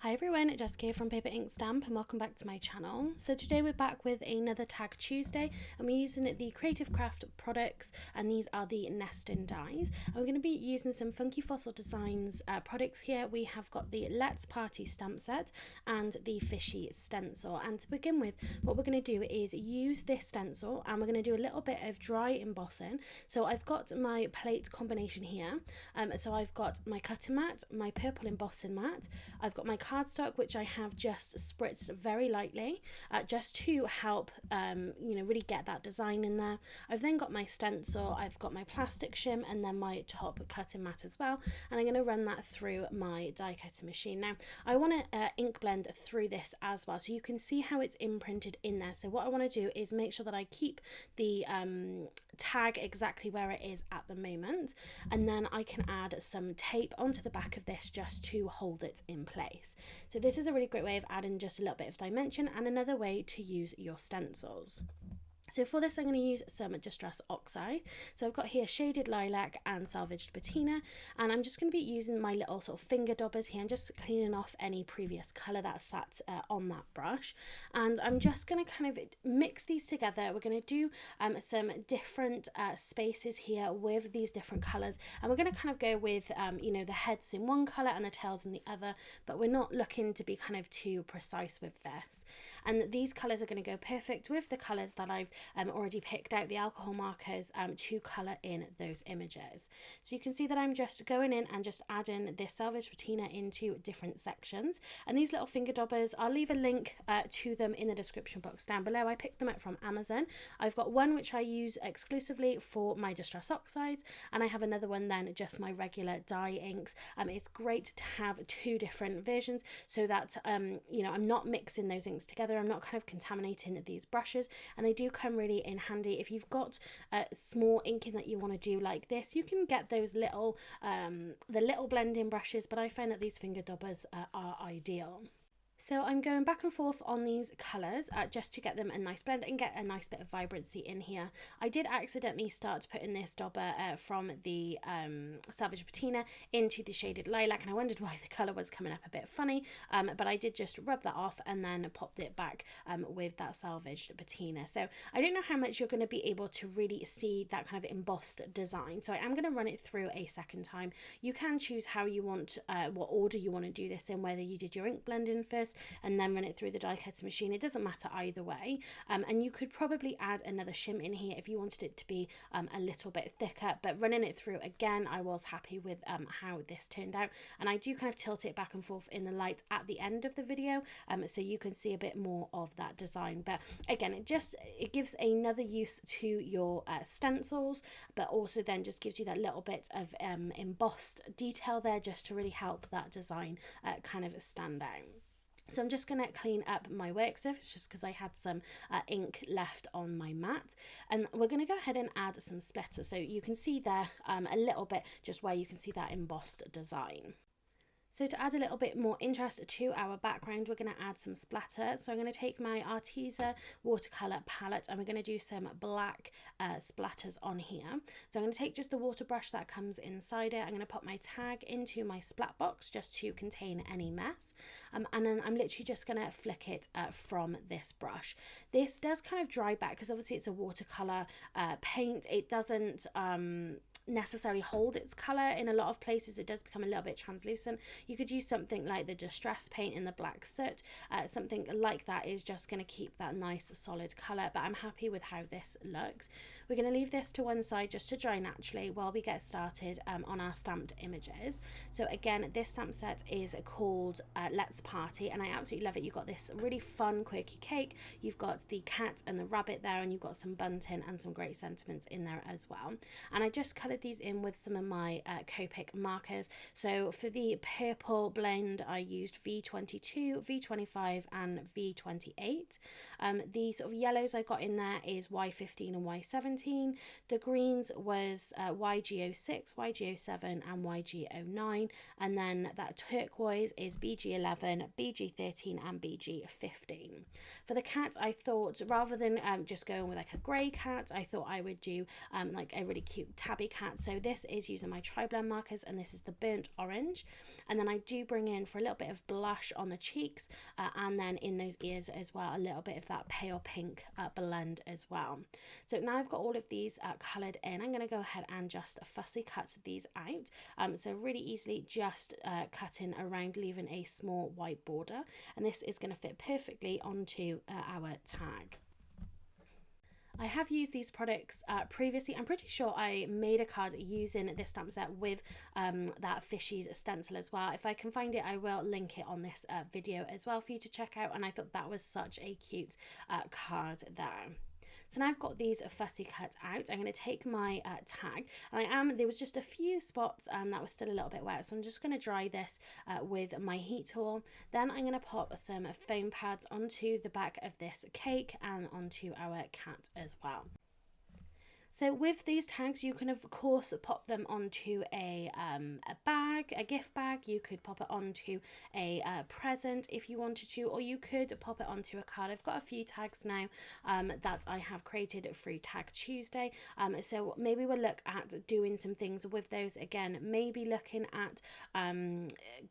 Hi everyone, Jessica here from Paper Ink Stamp and welcome back to my channel. So today we're back with another Tag Tuesday and we're using the Creative Craft products, and these are the nesting dies. And we're going to be using some funky fossil designs products here. We have got the Let's Party stamp set and the Fishy stencil. And to begin with, what we're going to do is use this stencil and we're going to do a little bit of dry embossing. So I've got my plate combination here. So I've got my cutting mat, my purple embossing mat, I've got my cardstock, which I have just spritzed very lightly just to help really get that design in there. I've then got my stencil, I've got my plastic shim, and then my top cutting mat as well, and I'm going to run that through my die cutting machine. Now I want to ink blend through this as well so you can see how it's imprinted in there. So what I want to do is make sure that I keep the tag exactly where it is at the moment, and then I can add some tape onto the back of this just to hold it in place. So this is a really great way of adding just a little bit of dimension and another way to use your stencils. So for this I'm going to use some Distress Oxide. So I've got here Shaded Lilac and Salvaged Patina, and I'm just going to be using my little sort of finger daubers here and just cleaning off any previous colour that sat on that brush. And I'm just going to kind of mix these together. We're going to do some different spaces here with these different colours, and we're going to kind of go with the heads in one colour and the tails in the other, but we're not looking to be kind of too precise with this. And these colours are going to go perfect with the colours that I've already picked out, the alcohol markers, to colour in those images. So you can see that I'm just going in and just adding this Salvaged Patina into different sections. And these little finger daubers, I'll leave a link to them in the description box down below. I picked them up from Amazon. I've got one which I use exclusively for my Distress Oxides, and I have another one then just my regular dye inks. It's great to have two different versions so that I'm not mixing those inks together. I'm not kind of contaminating these brushes, and they do come really in handy if you've got small inking that you want to do like this. You can get those little the little blending brushes, but I find that these finger daubers are ideal. So I'm going back and forth on these colours just to get them a nice blend and get a nice bit of vibrancy in here. I did accidentally start putting this dauber from the Salvaged Patina into the Shaded Lilac, and I wondered why the colour was coming up a bit funny, but I did just rub that off and then popped it back with that Salvaged Patina. So I don't know how much you're going to be able to really see that kind of embossed design, so I am going to run it through a second time. You can choose how you want, what order you want to do this in, whether you did your ink blending first and then run it through the die cutting machine. It doesn't matter either way, and you could probably add another shim in here if you wanted it to be a little bit thicker, but running it through again, I was happy with how this turned out, and I do kind of tilt it back and forth in the light at the end of the video so you can see a bit more of that design. But again, it gives another use to your stencils, but also then just gives you that little bit of embossed detail there just to really help that design kind of stand out. So I'm just going to clean up my work surface just because I had some ink left on my mat, and we're going to go ahead and add some splitters so you can see there a little bit just where you can see that embossed design. So to add a little bit more interest to our background, we're going to add some splatter. So I'm going to take my Arteza watercolour palette and we're going to do some black splatters on here. So I'm going to take just the water brush that comes inside it. I'm going to pop my tag into my splat box just to contain any mess. And then I'm literally just going to flick it from this brush. This does kind of dry back because obviously it's a watercolour paint. It doesn't necessarily hold its colour. In a lot of places it does become a little bit translucent. You could use something like the Distress paint in the black soot. Something like that is just going to keep that nice solid colour, but I'm happy with how this looks. We're going to leave this to one side just to dry naturally while we get started on our stamped images. So again, this stamp set is called Let's Party, and I absolutely love it. You've got this really fun quirky cake, you've got the cat and the rabbit there, and you've got some bunting and some great sentiments in there as well. And I just coloured these in with some of my Copic markers. So for the purple blend I used V22, V25 and V28. The sort of yellows I got in there is Y15 and Y17. YG17, the greens was YG06, YG07 and YG09, and then that turquoise is BG11, BG13 and BG15. For the cat, I thought rather than just going with like a grey cat, I thought I would do like a really cute tabby cat. So this is using my tri-blend markers, and this is the burnt orange, and then I do bring in for a little bit of blush on the cheeks and then in those ears as well, a little bit of that pale pink blend as well. So now I've got all of these coloured in, I'm going to go ahead and just fussy cut these out. So really easily just cutting around, leaving a small white border, and this is going to fit perfectly onto our tag. I have used these products previously. I'm pretty sure I made a card using this stamp set with that Fishy's stencil as well. If I can find it, I will link it on this video as well for you to check out, and I thought that was such a cute card there. So now I've got these fussy cut out, I'm going to take my tag, and there was just a few spots that were still a little bit wet, so I'm just going to dry this with my heat tool. Then I'm going to pop some foam pads onto the back of this cake and onto our cat as well. So with these tags, you can of course pop them onto a bag, a gift bag. You could pop it onto a present if you wanted to, or you could pop it onto a card. I've got a few tags now that I have created through Tag Tuesday. So maybe we'll look at doing some things with those again. Maybe looking at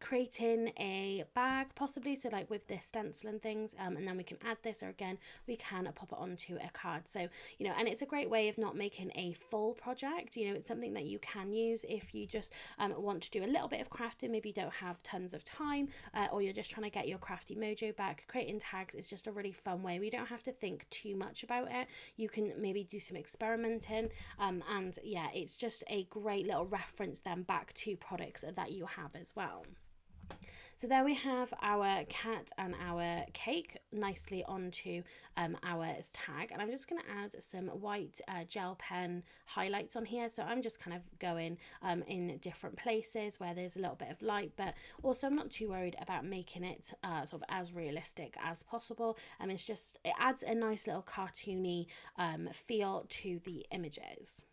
creating a bag possibly. So like with this stencil and things, and then we can add this, or again we can pop it onto a card. So you know, and it's a great way of not making a full project. You know, it's something that you can use if you just want to do a little bit of crafting, maybe you don't have tons of time, or you're just trying to get your crafty mojo back. Creating tags is just a really fun way. We don't have to think too much about it. You can maybe do some experimenting, and yeah, it's just a great little reference then back to products that you have as well. So there we have our cat and our cake nicely onto our tag, and I'm just going to add some white gel pen highlights on here. So I'm just kind of going in different places where there's a little bit of light, but also I'm not too worried about making it sort of as realistic as possible. It's just, it adds a nice little cartoony feel to the images.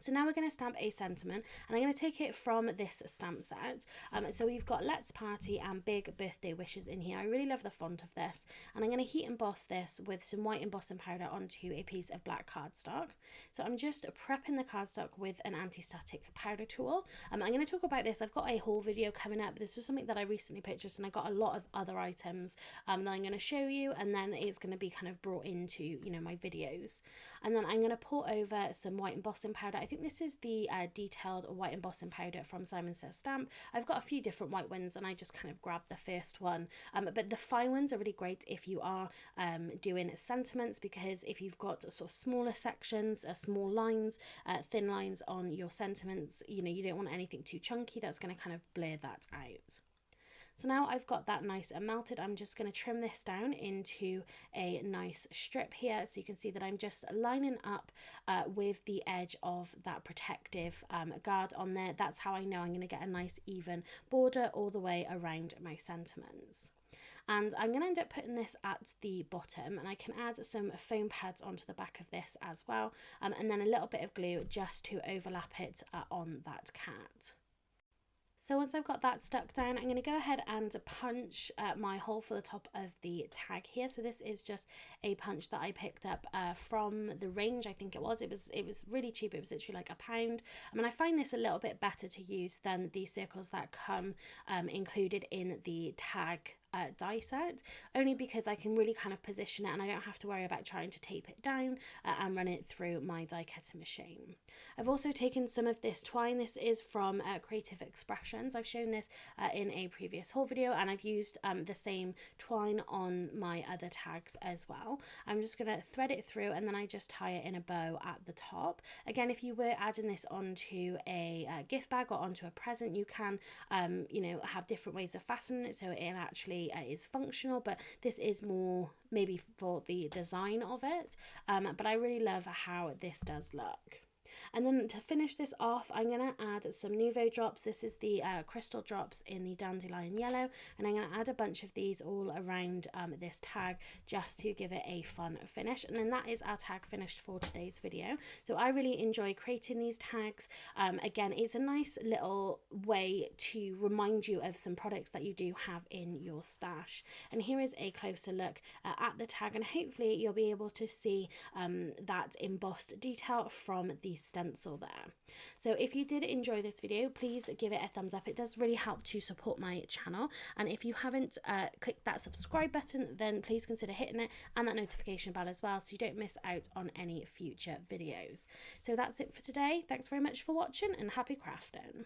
So now we're going to stamp a sentiment, and I'm going to take it from this stamp set. So we've got Let's Party and Big Birthday Wishes in here. I really love the font of this, and I'm going to heat emboss this with some white embossing powder onto a piece of black cardstock. So I'm just prepping the cardstock with an anti-static powder tool. I'm going to talk about this. I've got a haul video coming up. This was something that I recently purchased, and I got a lot of other items that I'm going to show you, and then it's going to be kind of brought into, you know, my videos. And then I'm going to pour over some white embossing powder. I think this is the detailed white embossing powder from Simon Says Stamp. I've got a few different white ones, and I just kind of grabbed the first one. But the fine ones are really great if you are doing sentiments, because if you've got sort of smaller sections, small lines, thin lines on your sentiments, you know, you don't want anything too chunky. That's going to kind of blur that out. So now I've got that nice and melted, I'm just going to trim this down into a nice strip here, so you can see that I'm just lining up with the edge of that protective guard on there. That's how I know I'm going to get a nice even border all the way around my sentiments. And I'm going to end up putting this at the bottom, and I can add some foam pads onto the back of this as well, and then a little bit of glue just to overlap it on that cat. So once I've got that stuck down, I'm going to go ahead and punch my hole for the top of the tag here. So this is just a punch that I picked up from the range, I think it was. It was really cheap. It was literally like £1. I mean, I find this a little bit better to use than the circles that come included in the tag die set, only because I can really kind of position it, and I don't have to worry about trying to tape it down and run it through my die cutting machine. I've also taken some of this twine. This is from Creative Expressions. I've shown this in a previous haul video, and I've used the same twine on my other tags as well. I'm just going to thread it through, and then I just tie it in a bow at the top. Again, if you were adding this onto a gift bag or onto a present, you can you know, have different ways of fastening it so it actually is functional, but this is more maybe for the design of it, but I really love how this does look. And then to finish this off, I'm going to add some Nuvo drops. This is the crystal drops in the Dandelion yellow, and I'm going to add a bunch of these all around this tag just to give it a fun finish. And then that is our tag finished for today's video. So I really enjoy creating these tags. Again, it's a nice little way to remind you of some products that you do have in your stash. And here is a closer look at the tag, and hopefully you'll be able to see that embossed detail from the stencil there. So if you did enjoy this video, please give it a thumbs up. It does really help to support my channel, and if you haven't clicked that subscribe button, then please consider hitting it and that notification bell as well, so you don't miss out on any future videos. So that's it for today. Thanks very much for watching, and happy crafting.